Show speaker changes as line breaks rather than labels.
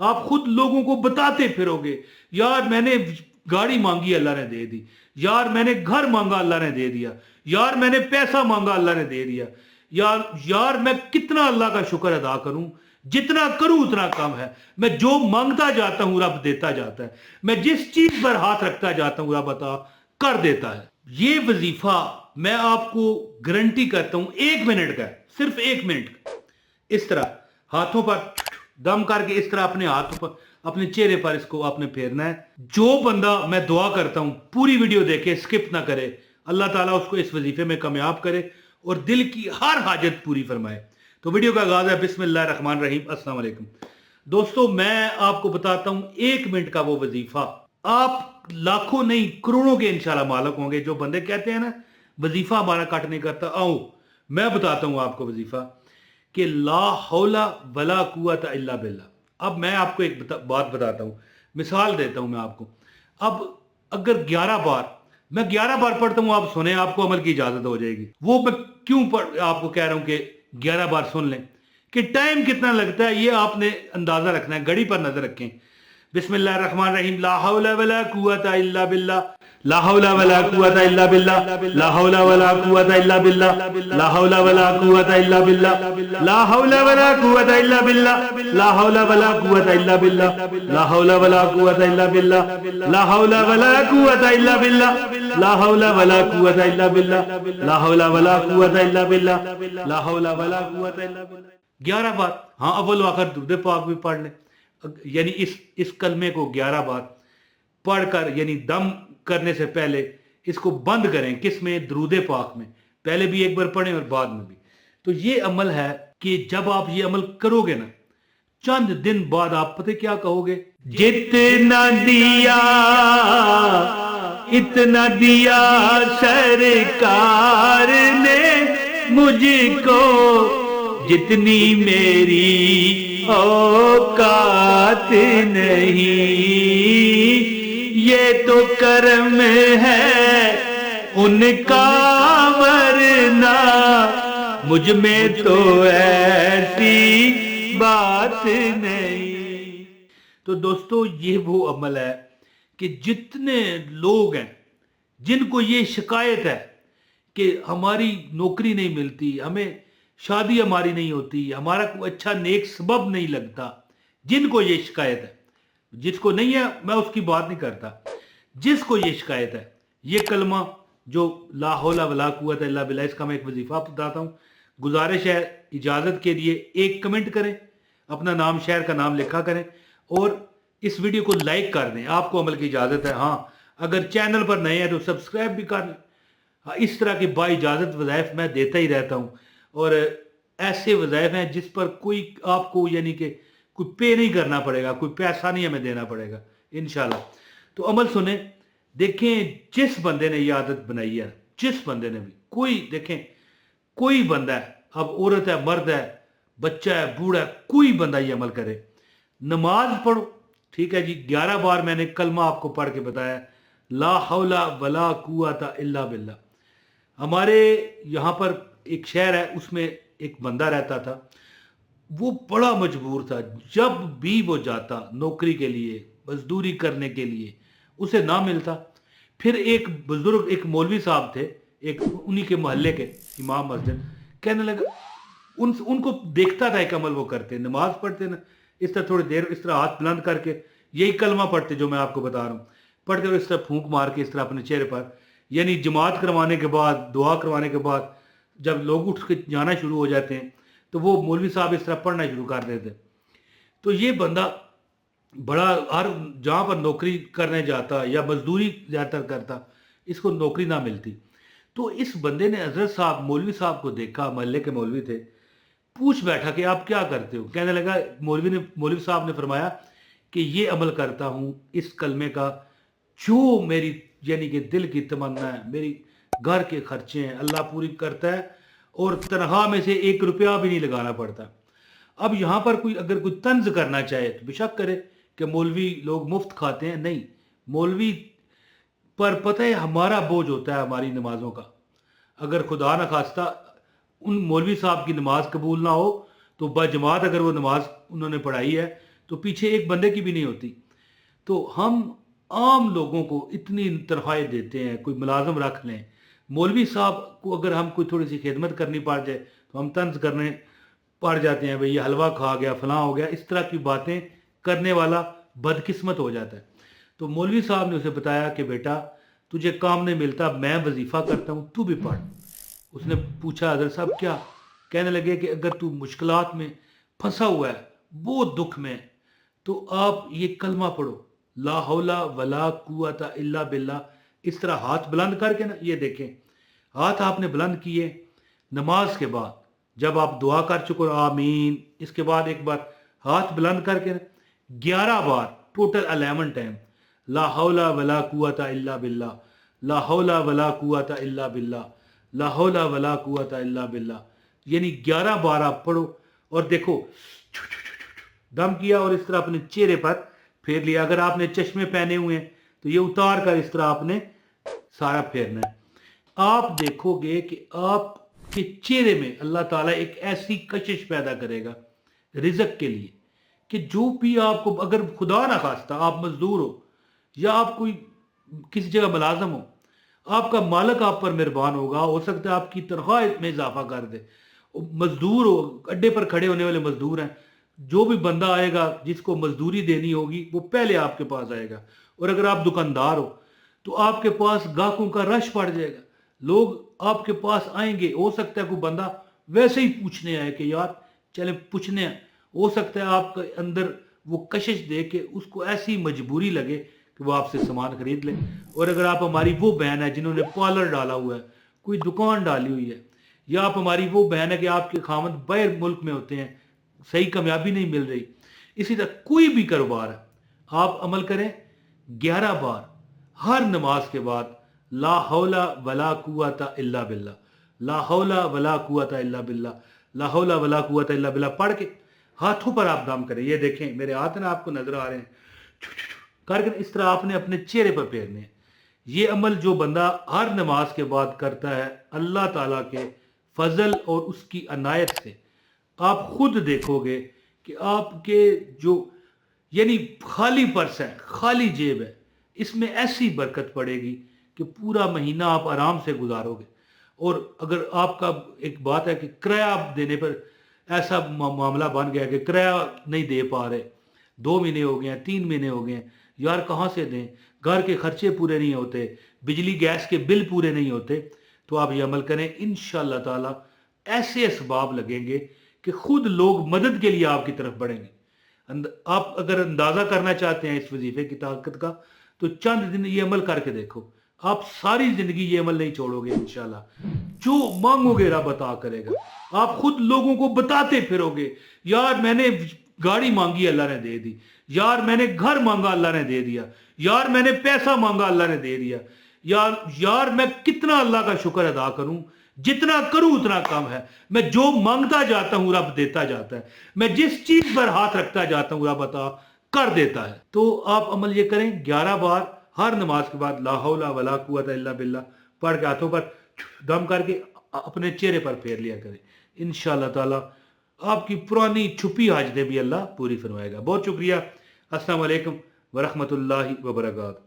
آپ خود لوگوں کو بتاتے پھرو گے یار میں نے گاڑی مانگی اللہ نے دے دی، یار میں نے گھر مانگا اللہ نے دے دیا، یار میں نے پیسہ مانگا اللہ نے دے دیا، یار میں کتنا اللہ کا شکر ادا کروں، جتنا کروں اتنا کم ہے، میں جو مانگتا جاتا ہوں رب دیتا جاتا ہے، میں جس چیز پر ہاتھ رکھتا جاتا ہوں رب عطا کر دیتا ہے۔ یہ وظیفہ میں آپ کو گارنٹی کرتا ہوں 1 منٹ کا ہے، صرف 1 منٹ کا۔ اس طرح ہاتھوں پر دم کر کے اس طرح اپنے ہاتھوں پر اپنے چہرے پر اس کو آپ نے پھیرنا ہے۔ جو بندہ، میں دعا کرتا ہوں پوری ویڈیو دیکھے، سکپ نہ کرے، اللہ تعالیٰ اس کو اس وظیفے میں کامیاب کرے اور دل کی ہر حاجت پوری فرمائے۔ تو ویڈیو کا آغاز ہے بسم اللہ الرحمن الرحیم۔ السلام علیکم دوستو، میں آپ کو بتاتا ہوں 1 منٹ کا وہ وظیفہ، آپ لاکھوں نہیں کروڑوں کے انشاءاللہ مالک ہوں گے۔ جو بندے کہتے ہیں نا وظیفہ ہمارا کٹ نہیں کرتا، آؤ میں بتاتا ہوں آپ کو وظیفہ کہ لا حول ولا قوت الا باللہ۔ اب میں آپ کو ایک بات بتاتا ہوں، مثال دیتا ہوں میں آپ کو۔ اب اگر 11 بار، میں 11 بار پڑھتا ہوں، آپ سنیں، آپ کو عمل کی اجازت ہو جائے گی۔ وہ میں کیوں آپ کو کہہ رہا ہوں کہ 11 بار سن لیں، کہ ٹائم کتنا لگتا ہے یہ آپ نے اندازہ رکھنا ہے، گھڑی پر نظر رکھیں۔ بسم اللہ الرحمن الرحیم۔ لا حول ولا قوت الا باللہ، لا حول ولا قوت الا باللہ، لا حول ولا قوت الا باللہ، لا حول ولا قوت الا باللہ، لا حول ولا قوت الا باللہ، لا حول ولا قوت الا باللہ، لا حول ولا قوت الا باللہ، لا حول ولا قوت الا باللہ، لا حول ولا قوت الا باللہ، لا حول ولا قوت الا باللہ، لا حول ولا قوت الا باللہ۔ 11 بار، ہاں اول و آخر درود پاک بھی پڑھ لیں، یعنی اس کلمے کو 11 بار پڑھ کر، یعنی دم کرنے سے پہلے اس کو بند کریں۔ کس میں؟ درود پاک میں، پہلے بھی 1 بار پڑھیں اور بعد میں بھی۔ تو یہ عمل ہے کہ جب آپ یہ عمل کرو گے نا، چند دن بعد آپ پتہ کیا کہو گے؟ جتنا دیا اتنا دیا سرکار نے مجھ کو، جتنی میری اوقات نہیں، یہ تو کرم ہے ان کا، ورنہ مجھ میں تو ایسی بات نہیں۔ تو دوستو یہ وہ عمل ہے کہ جتنے لوگ ہیں جن کو یہ شکایت ہے کہ ہماری نوکری نہیں ملتی، ہمیں شادی ہماری نہیں ہوتی، ہمارا کوئی اچھا نیک سبب نہیں لگتا، جن کو یہ شکایت ہے، جس کو نہیں ہے میں اس کی بات نہیں کرتا، جس کو یہ شکایت ہے، یہ کلمہ جو لا حول ولا قوت الا باللہ، اس کا میں ایک وظیفہ بتاتا ہوں۔ گزارش ہے اجازت کے لیے 1 کمنٹ کریں، اپنا نام شہر کا نام لکھا کریں اور اس ویڈیو کو لائک کر دیں، آپ کو عمل کی اجازت ہے۔ ہاں اگر چینل پر نئے ہیں تو سبسکرائب بھی کر لیں۔ اس طرح کے با اجازت وظائف میں دیتا ہی رہتا ہوں، اور ایسے وظائف ہیں جس پر کوئی آپ کو یعنی کہ کوئی پے نہیں کرنا پڑے گا، کوئی پیسہ نہیں ہمیں دینا پڑے گا انشاءاللہ۔ تو عمل سنیں، دیکھیں جس بندے نے یہ عادت بنائی ہے، جس بندے نے بھی، کوئی دیکھیں کوئی بندہ ہے، اب عورت ہے، مرد ہے، بچہ ہے، بوڑھا ہے، کوئی بندہ یہ عمل کرے، نماز پڑھو، ٹھیک ہے جی، 11 بار میں نے کلمہ آپ کو پڑھ کے بتایا، لا حول ولا قوت الا باللہ۔ ہمارے یہاں پر ایک شہر ہے، اس میں ایک بندہ رہتا تھا، وہ بڑا مجبور تھا، جب بھی وہ جاتا نوکری کے لیے، مزدوری کرنے کے لیے، اسے نہ ملتا۔ پھر ایک بزرگ، ایک مولوی صاحب تھے، ایک انہی کے محلے کے امام مسجد، کہنے لگا، ان کو دیکھتا تھا ایک عمل وہ کرتے، نماز پڑھتے نا، اس طرح تھوڑی دیر اس طرح ہاتھ بلند کر کے یہی کلمہ پڑھتے جو میں آپ کو بتا رہا ہوں، پڑھتے اور اس طرح پھونک مار کے اس طرح اپنے چہرے پر، یعنی جماعت کروانے کے بعد، دعا کروانے کے بعد جب لوگ اٹھ کے جانا شروع ہو جاتے ہیں تو وہ مولوی صاحب اس طرح پڑھنا شروع کر دیتے۔ تو یہ بندہ بڑا، ہر جہاں پر نوکری کرنے جاتا یا مزدوری زیادہ تر کرتا، اس کو نوکری نہ ملتی۔ تو اس بندے نے حضرت صاحب مولوی صاحب کو دیکھا، محلے کے مولوی تھے، پوچھ بیٹھا کہ آپ کیا کرتے ہو؟ کہنے لگا، مولوی صاحب نے فرمایا کہ یہ عمل کرتا ہوں اس کلمے کا، جو میری یعنی کہ دل کی تمنا ہے، میری گھر کے خرچے ہیں، اللہ پوری کرتا ہے، اور تنخواہ میں سے 1 روپیہ بھی نہیں لگانا پڑتا۔ اب یہاں پر اگر کوئی طنز کرنا چاہے تو بے شک کرے کہ مولوی لوگ مفت کھاتے ہیں، نہیں، مولوی پر پتہ ہے ہمارا بوجھ ہوتا ہے ہماری نمازوں کا۔ اگر خدا نخواستہ ان مولوی صاحب کی نماز قبول نہ ہو تو بجماعت اگر وہ نماز انہوں نے پڑھائی ہے تو پیچھے ایک بندے کی بھی نہیں ہوتی. تو ہم عام لوگوں کو اتنی تنخواہیں دیتے ہیں, کوئی ملازم رکھ لیں, مولوی صاحب کو اگر ہم کوئی تھوڑی سی خدمت کرنی پڑ جائے تو ہم طنز کرنے پڑ جاتے ہیں, بھئی یہ حلوہ کھا گیا, فلاں ہو گیا, اس طرح کی باتیں کرنے والا بدقسمت ہو جاتا ہے. تو مولوی صاحب نے اسے بتایا کہ بیٹا تجھے کام نہیں ملتا, میں وظیفہ کرتا ہوں, تو بھی پڑھ. اس نے پوچھا حضرت صاحب کیا؟ کہنے لگے کہ اگر تو مشکلات میں پھنسا ہوا ہے, بہت دکھ میں, تو آپ یہ کلمہ پڑھو, لا حول ولا قوت الا باللہ. اس طرح ہاتھ بلند کر کے نا, یہ دیکھیں ہاتھ آپ نے بلند کیے نماز کے بعد, جب آپ دعا کر چکے آمین, اس کے بعد ایک بار ہاتھ بلند کر کے 11 بار ٹوٹل 11 ٹائم لا حول ولا قوت الا باللہ, لا حول ولا قوت الا باللہ, لا حول ولا قوت الا باللہ, یعنی 11 بار آپ پڑھو. اور دیکھو دم کیا اور اس طرح اپنے چہرے پر پھیر لیا. اگر آپ نے چشمے پہنے ہوئے ہیں تو یہ اتار کر اس طرح آپ نے سارا پھیرنا ہے. آپ دیکھو گے کہ آپ کے چہرے میں اللہ تعالیٰ ایک ایسی کشش پیدا کرے گا رزق کے لیے کہ جو بھی آپ کو, اگر خدا نہ خواستہ آپ مزدور ہو یا آپ کوئی کسی جگہ ملازم ہو, آپ کا مالک آپ پر مہربان ہوگا, ہو سکتا ہے آپ کی تنخواہ میں اضافہ کر دے. مزدور ہو, اڈے پر کھڑے ہونے والے مزدور ہیں, جو بھی بندہ آئے گا جس کو مزدوری دینی ہوگی وہ پہلے آپ کے پاس آئے گا. اور اگر آپ دکاندار ہو تو آپ کے پاس گاہکوں کا رش پڑ جائے گا, لوگ آپ کے پاس آئیں گے. ہو سکتا ہے کوئی بندہ ویسے ہی پوچھنے آئے کہ یار چلے پوچھنے ہیں, ہو سکتا ہے آپ کے اندر وہ کشش دے کے اس کو ایسی مجبوری لگے کہ وہ آپ سے سامان خرید لے. اور اگر آپ ہماری وہ بہن ہے جنہوں نے پارلر ڈالا ہوا ہے, کوئی دکان ڈالی ہوئی ہے, یا آپ ہماری وہ بہن ہے کہ آپ کے خاوند باہر ملک میں ہوتے ہیں, صحیح کامیابی نہیں مل رہی, اسی طرح کوئی بھی کاروبار ہے, آپ عمل کریں 11 بار ہر نماز کے بعد لا حول ولا قوت الا باللہ, لا حول ولا قوت الا باللہ, لا حول ولا قوت الا باللہ پڑھ کے ہاتھوں پر آپ دم کریں. یہ دیکھیں میرے ہاتھ نا آپ کو نظر آ رہے ہیں, کر کے اس طرح آپ نے اپنے چہرے پر پھیرنے ہیں. یہ عمل جو بندہ ہر نماز کے بعد کرتا ہے, اللہ تعالیٰ کے فضل اور اس کی عنایت سے آپ خود دیکھو گے کہ آپ کے جو یعنی خالی پرس ہے, خالی جیب ہے, اس میں ایسی برکت پڑے گی کہ پورا مہینہ آپ آرام سے گزارو گے. اور اگر آپ کا ایک بات ہے کہ کرایہ دینے پر ایسا معاملہ بن گیا کہ کرایہ نہیں دے پا رہے, 2 مہینے ہو گئے ہیں, 3 مہینے ہو گئے ہیں, یار کہاں سے دیں, گھر کے خرچے پورے نہیں ہوتے, بجلی گیس کے بل پورے نہیں ہوتے, تو آپ یہ عمل کریں, انشاءاللہ تعالی ایسے اسباب لگیں گے کہ خود لوگ مدد کے لیے آپ کی طرف بڑھیں گے. آپ اگر اندازہ کرنا چاہتے ہیں اس وظیفے کی طاقت کا تو چند دن یہ عمل کر کے دیکھو, آپ ساری زندگی یہ عمل نہیں چھوڑو گے انشاءاللہ. جو مانگو گے رب عطا کرے گا. آپ خود لوگوں کو بتاتے پھرو گے, یار میں نے گاڑی مانگی اللہ نے دے دی, یار میں نے گھر مانگا اللہ نے دے دیا, یار میں نے پیسہ مانگا اللہ نے دے دیا, یار میں کتنا اللہ کا شکر ادا کروں, جتنا کروں اتنا کم ہے. میں جو مانگتا جاتا ہوں رب دیتا جاتا ہے, میں جس چیز پر ہاتھ رکھتا جاتا ہوں رب عطا کر دیتا ہے. تو آپ عمل یہ کریں, 11 بار ہر نماز کے بعد لا حول ولا قوت الا باللہ پڑھ کے ہاتھوں پر دم کر کے اپنے چہرے پر پھیر لیا کریں. انشاءاللہ تعالی آپ کی پرانی چھپی حاجتیں بھی اللہ پوری فرمائے گا. بہت شکریہ. السلام علیکم ورحمۃ اللہ وبرکاتہ.